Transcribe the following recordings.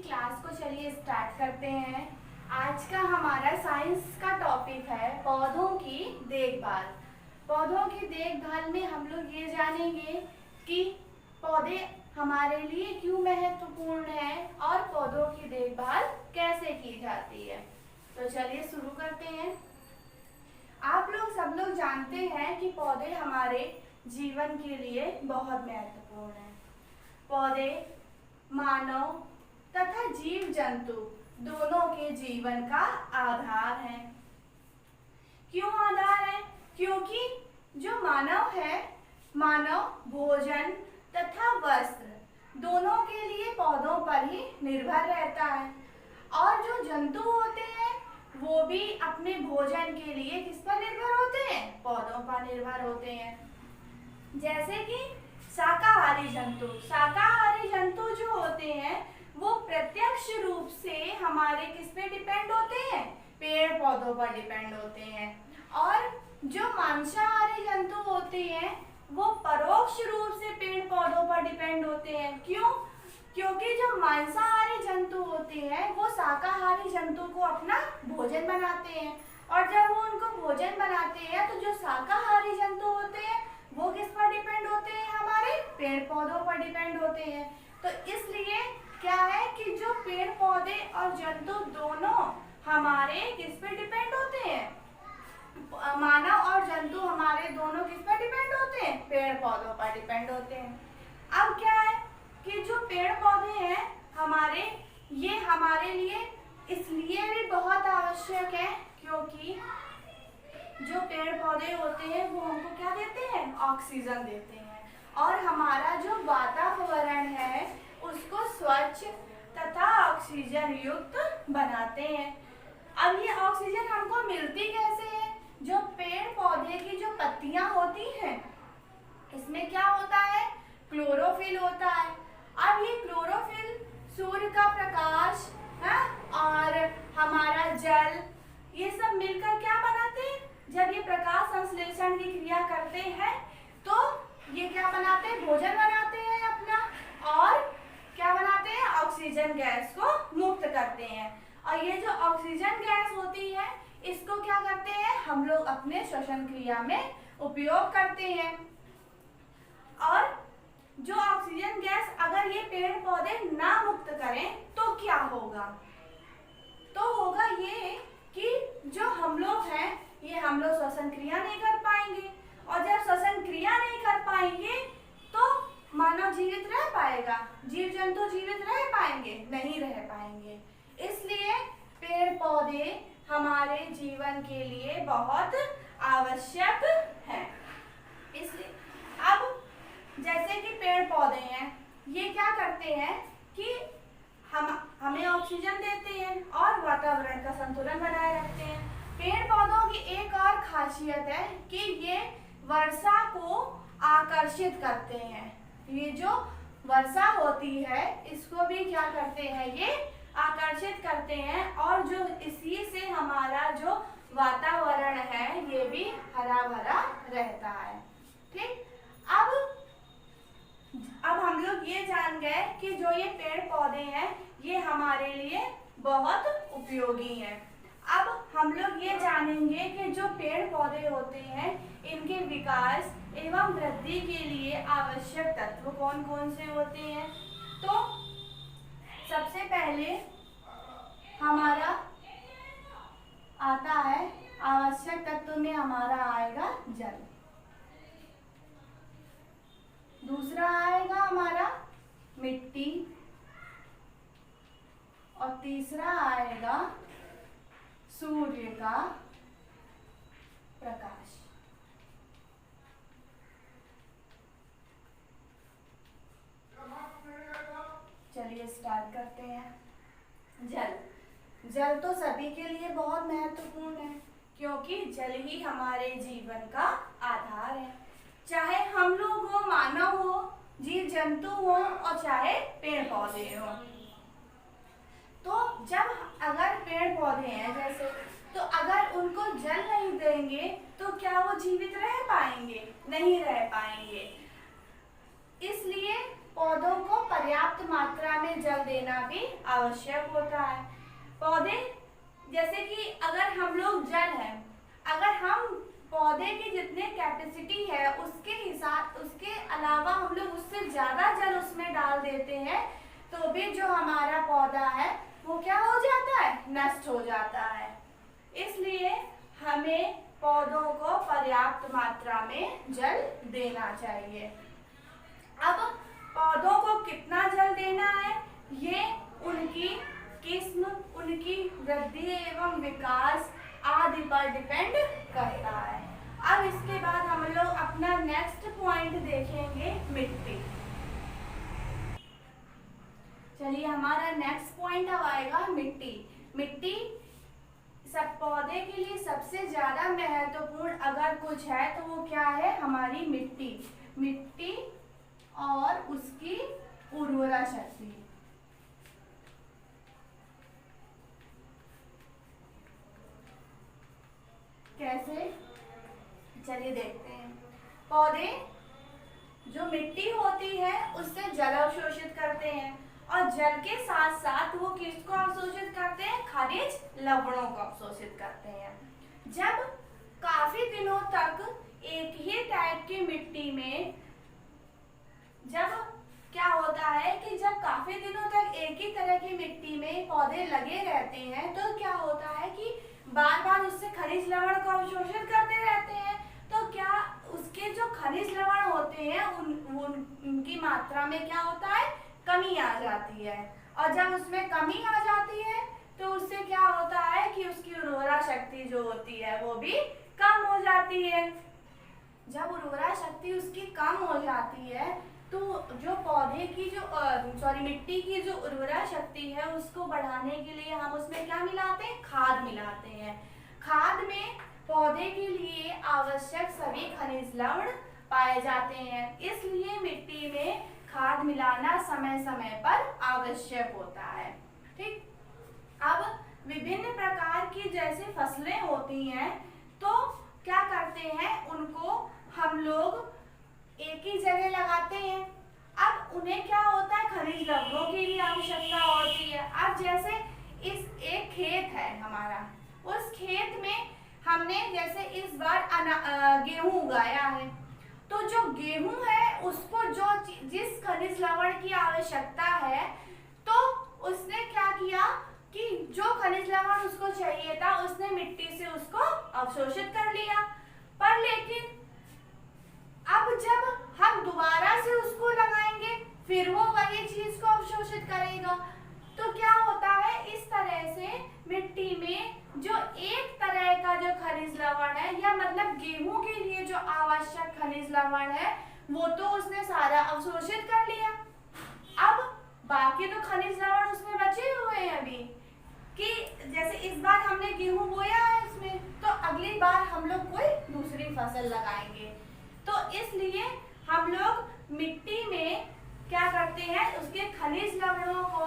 Class को चलिए start करते हैं। आज का हमारा साइंस का टॉपिक है पौधों की देखभाल। पौधों की देखभाल में हम लोग ये जानेंगे कि पौधे हमारे लिए क्यों महत्वपूर्ण हैं और पौधों की देखभाल कैसे की जाती है। तो चलिए शुरू करते हैं। आप लोग सब लोग जानते हैं कि पौधे हमारे जीवन के लिए बहुत महत्वपूर्ण हैं। पौधे मानव तथा जीव जंतु दोनों के जीवन का आधार है। क्यों आधार है? क्योंकि जो मानव है, मानव भोजन तथा वस्त्र दोनों के लिए पौधों पर ही निर्भर रहता है और जो जंतु होते हैं वो भी अपने भोजन के लिए किस पर निर्भर होते हैं? पौधों पर निर्भर होते हैं। जैसे कि शाकाहारी जंतु जो होते हैं वो प्रत्यक्ष रूप से हमारे किस पे डिपेंड होते हैं? पेड़ पौधों पर डिपेंड होते हैं। और जो मांसाहारी जंतु होते हैं वो परोक्ष रूप से पेड़ पौधों पर डिपेंड होते हैं। क्यों? क्योंकि जो मांसाहारी जंतु होते हैं वो शाकाहारी जंतु को अपना भोजन बनाते हैं और जब वो उनको भोजन बनाते हैं तो जो शाकाहारी जंतु होते हैं वो किस पर डिपेंड होते हैं? हमारे पेड़ पौधों पर डिपेंड होते हैं। तो इसलिए क्या है कि जो पेड़ पौधे और जंतु दोनों हमारे किस पर डिपेंड होते हैं? मानव और जंतु हमारे दोनों किस पर डिपेंड होते हैं? पेड़ पौधों पर डिपेंड होते हैं। अब क्या है कि जो पेड़ पौधे हैं हमारे, ये हमारे लिए इसलिए भी बहुत आवश्यक है क्योंकि जो पेड़ पौधे होते हैं वो हमको क्या देते हैं? ऑक्सीजन देते हैं और हमारा जो वातावरण है उसको स्वच्छ तथा ऑक्सीजन युक्त बनाते हैं। अब ये ऑक्सीजन हमको मिलती कैसे है? जो पेड़ पौधे की जो पत्तियां होती हैं इसमें क्या होता है? क्लोरोफिल होता है। अब ये क्लोरोफिल सूर्य का प्रकाश और हमारा जल ये सब मिलकर क्या बनाते हैं? जब ये प्रकाश संश्लेषण की क्रिया करते हैं तो ये क्या बनाते हैं? भोजन बनाते हैं अपना और क्या बनाते हैं? ऑक्सीजन गैस को मुक्त करते हैं। और ये जो ऑक्सीजन गैस होती है इसको क्या करते हैं? हम लोग अपने श्वसन क्रिया में उपयोग करते हैं। और जो ऑक्सीजन गैस अगर ये पेड़ पौधे ना मुक्त करें तो क्या होगा? तो होगा ये कि जो हम लोग हैं ये हम लोग श्वसन क्रिया नहीं कर पाएंगे और जब श्वसन क्रिया नहीं कर पाएंगे तो मानव जीवित रह पाएगा? जीव जंतु जीवित रह पाएंगे? नहीं रह पाएंगे। इसलिए पेड़ पौधे हमारे जीवन के लिए बहुत आवश्यक हैं। इसलिए अब जैसे कि पेड़ पौधे हैं ये क्या करते हैं कि हमें ऑक्सीजन देते हैं और वातावरण का संतुलन बनाए रखते हैं। पेड़ पौधों की एक और खासियत है कि ये वर्षा को आकर्षित करते हैं। ये जो वर्षा होती है इसको भी क्या करते हैं? ये आकर्षित करते हैं और जो इसी से हमारा जो वातावरण है ये भी हरा भरा रहता है। ठीक, अब हम लोग ये जान गए कि जो ये पेड़ पौधे हैं ये हमारे लिए बहुत उपयोगी हैं। अब हम लोग ये जानेंगे कि जो पेड़ पौधे होते हैं इनके विकास एवं वृद्धि के लिए आवश्यक तत्व कौन कौन से होते हैं। तो सबसे पहले हमारा आता है, आवश्यक तत्व में हमारा आएगा जल। दूसरा आएगा हमारा मिट्टी और तीसरा आएगा सूर्य का प्रकाश। चलिए स्टार्ट करते हैं। जल तो सभी के लिए बहुत महत्वपूर्ण है क्योंकि जल ही हमारे जीवन का आधार है। चाहे हम लोग हो, मानव हो, जीव जंतु हो और चाहे पेड़ पौधे हो। तो जब अगर पेड़ पौधे हैं जैसे, तो अगर उनको जल नहीं देंगे तो क्या वो जीवित रह पाएंगे? नहीं रह पाएंगे। इसलिए पौधों को पर्याप्त मात्रा में जल देना भी आवश्यक होता है। पौधे जैसे कि अगर हम लोग जल है, अगर हम पौधे की जितने कैपेसिटी है उसके अलावा हम लोग उससे ज़्यादा जल उसमें डाल देते हैं तो भी जो हमारा पौधा है वो क्या हो जाता है, नष्ट हो जाता है। इसलिए हमें पौधों को पर्याप्त मात्रा में जल देना चाहिए। अब पौधों को कितना जल देना है ये उनकी किस्म, उनकी वृद्धि एवं विकास आदि पर डिपेंड करता है। अब इसके बाद हम लोग अपना नेक्स्ट पॉइंट देखेंगे, मिट्टी। चलिए हमारा नेक्स्ट पॉइंट अब आएगा मिट्टी। मिट्टी सब पौधे के लिए सबसे ज्यादा महत्वपूर्ण अगर कुछ है तो वो क्या है, हमारी मिट्टी। मिट्टी और उसकी उर्वरा शक्ति। कैसे, चलिए देखते हैं। पौधे जो मिट्टी होती है उससे जल अवशोषित करते हैं और जल के साथ साथ वो किसको अवशोषित करते हैं, खनिज लवणों को अवशोषित करते हैं। जब काफी दिनों तक एक ही टाइप की मिट्टी में, जब क्या होता है कि जब काफी दिनों तक एक ही तरह की मिट्टी में पौधे लगे रहते हैं तो क्या होता है कि बार बार उससे खनिज लवण को अवशोषित करते रहते हैं, तो क्या उसके जो खनिज लवण होते हैं उनकी मात्रा में क्या होता है, कमी आ जाती है। और जब उसमें कमी आ जाती है तो उससे क्या होता है कि उसकी उर्वरा शक्ति जो होती है वो भी कम हो जाती है। जब उर्वरा शक्ति उसकी कम हो जाती है तो जो पौधे की जो मिट्टी की जो उर्वरा शक्ति है उसको बढ़ाने के लिए हम उसमें क्या मिलाते हैं, खाद मिलाते हैं। खाद में पौधे के लिए आवश्यक सभी खनिज लवण पाए जाते हैं, इसलिए मिट्टी में खाद मिलाना समय समय पर आवश्यक होता है। ठीक, अब विभिन्न प्रकार की जैसे फसलें होती हैं तो क्या करते हैं, उनको हम लोग एक ही जगह लगाते हैं। अब उन्हें क्या होता है, खनिज लवणों की भी आवश्यकता होती है। अब जैसे इस एक खेत है हमारा, उस खेत में हमने जैसे इस बार गेहूं उगाया है, तो जो गेहूं है उसको जो जिस खनिज लवण की आवश्यकता है तो उसने क्या किया कि जो खनिज लवण उसको चाहिए था उसने मिट्टी से उसको अवशोषित कर लिया। पर लेकिन अब जब हम दोबारा से उसको लगाएंगे फिर वो वही चीज को अवशोषित करेगा। तो क्या होता है, इस तरह से मिट्टी में जो एक तरह का जो खनिज लवण है या मतलब गेहूं के लिए जो आवश्यक खनिज लवण है वो तो उसने सारा अवशोषित कर लिया। अब बाकी तो खनिज लवण उसमें बचे हुए हैं अभी, कि जैसे इस बार हमने गेहूं बोया है इसमें, तो अगली बार हम लोग कोई दूसरी फसल लगाएंगे। तो इसलिए हम लोग मिट्टी में क्या करते हैं, उसके खनिज लवणों को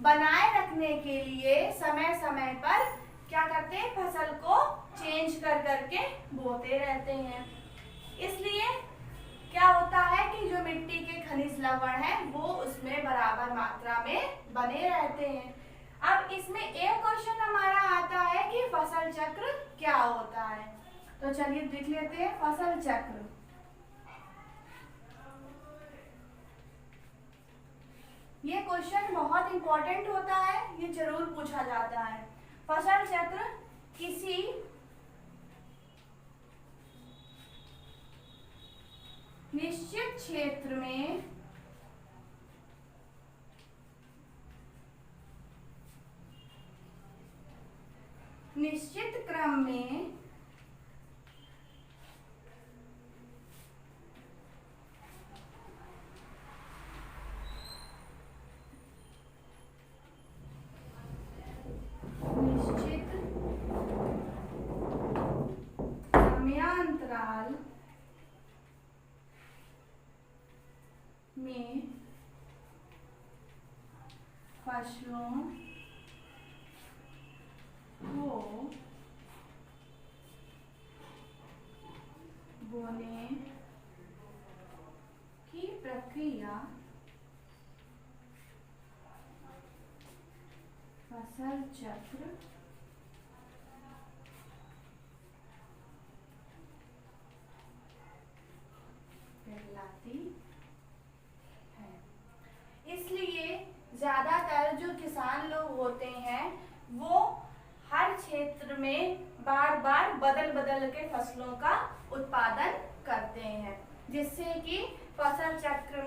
बनाए रखने के लिए समय समय पर क्या करते हैं, फसल को चेंज कर करके बोते रहते हैं। इसलिए क्या होता है कि जो मिट्टी के खनिज लवण है वो उसमें बराबर मात्रा में बने रहते हैं। अब इसमें एक क्वेश्चन हमारा आता है कि फसल चक्र क्या होता है, तो चलिए देख लेते हैं फसल चक्र। ये क्वेश्चन बहुत इंपॉर्टेंट होता है, ये जरूर पूछा जाता है। फसल चक्र किसी निश्चित क्षेत्र में निश्चित क्रम में समयांतराल में फसलों को बोने की प्रक्रिया फसल चक्र कहलाती है। इसलिए ज्यादातर जो किसान लोग होते हैं वो हर क्षेत्र में बार बार बदल बदल के फसलों का उत्पादन करते हैं, जिससे कि फसल चक्र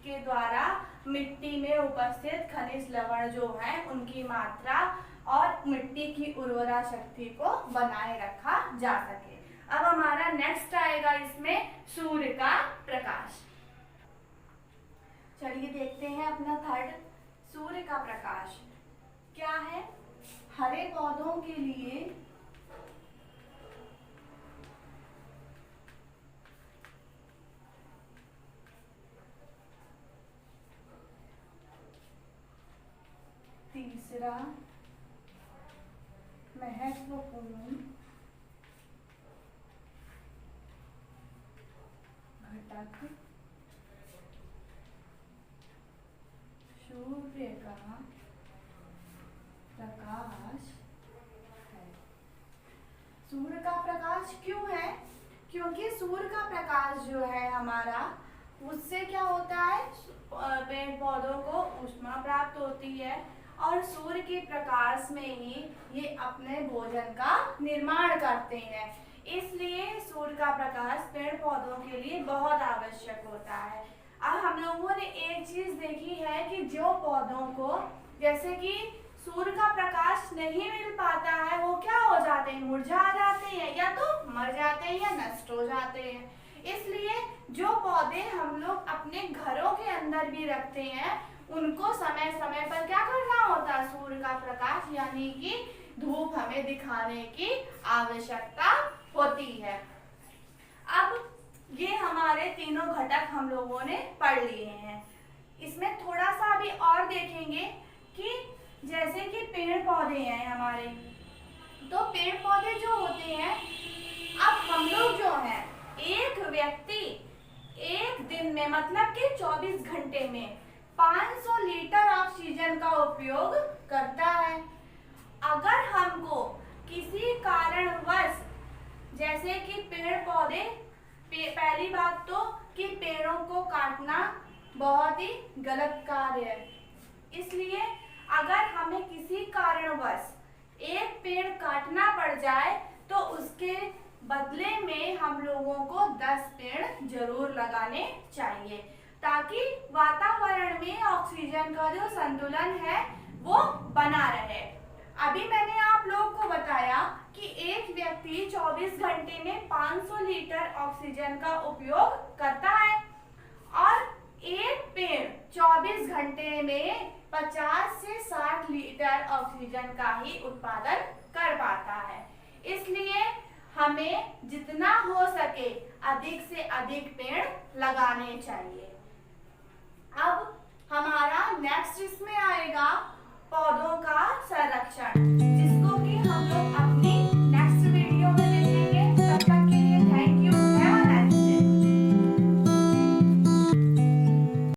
के द्वारा मिट्टी में उपस्थित खनिज लवण जो है उनकी मात्रा और मिट्टी की उर्वरा शक्ति को बनाए रखा जा सके। अब हमारा नेक्स्ट आएगा इसमें सूर्य का प्रकाश। चलिए देखते हैं अपना थर्ड, सूर्य का प्रकाश क्या है। हरे पौधों के लिए तीसरा महत्वपूर्ण घटक सूर्य का प्रकाश है। सूर्य का प्रकाश क्यों है? क्योंकि सूर्य का प्रकाश जो है हमारा, उससे क्या होता है, पेड़ पौधों को ऊष्मा प्राप्त होती है और सूर्य के प्रकाश में ही ये अपने भोजन का निर्माण करते हैं। इसलिए सूर्य का प्रकाश पेड़ पौधों के लिए बहुत आवश्यक होता है। अब हम लोगों ने एक चीज देखी है कि जो पौधों को जैसे कि सूर्य का प्रकाश नहीं मिल पाता है वो क्या हो जाते हैं, मुरझा जाते हैं या तो मर जाते हैं या नष्ट हो जाते हैं। इसलिए जो पौधे हम लोग अपने घरों के अंदर भी रखते हैं उनको समय समय पर क्या करना होता है, सूर्य का प्रकाश यानी कि धूप हमें दिखाने की आवश्यकता होती है। अब ये हमारे तीनों घटक हम लोगों ने पढ़ लिए हैं। इसमें थोड़ा सा अभी और देखेंगे कि जैसे कि पेड़ पौधे हैं हमारे, तो पेड़ पौधे जो होते हैं, अब हम लोग जो हैं एक व्यक्ति एक दिन में मतलब कि 24 घंटे में 500 लीटर ऑक्सीजन का उपयोग करता है। अगर हमको किसी कारणवश जैसे कि पेड़ पौधे, पहली बात तो कि पेड़ों को काटना बहुत ही गलत कार्य है, इसलिए अगर हमें किसी कारणवश एक पेड़ काटना पड़ जाए तो उसके बदले में हम लोगों को 10 पेड़ जरूर लगाने चाहिए ताकि वातावरण में ऑक्सीजन का जो संतुलन है वो बना रहे। अभी मैंने आप लोगों को बताया कि एक व्यक्ति 24 घंटे में 500 लीटर ऑक्सीजन का उपयोग करता है और एक पेड़ 24 घंटे में 50 से 60 लीटर ऑक्सीजन का ही उत्पादन कर पाता है। इसलिए हमें जितना हो सके अधिक से अधिक पेड़ लगाने चाहिए। अब हमारा नेक्स्ट इसमें आएगा पौधों का संरक्षण।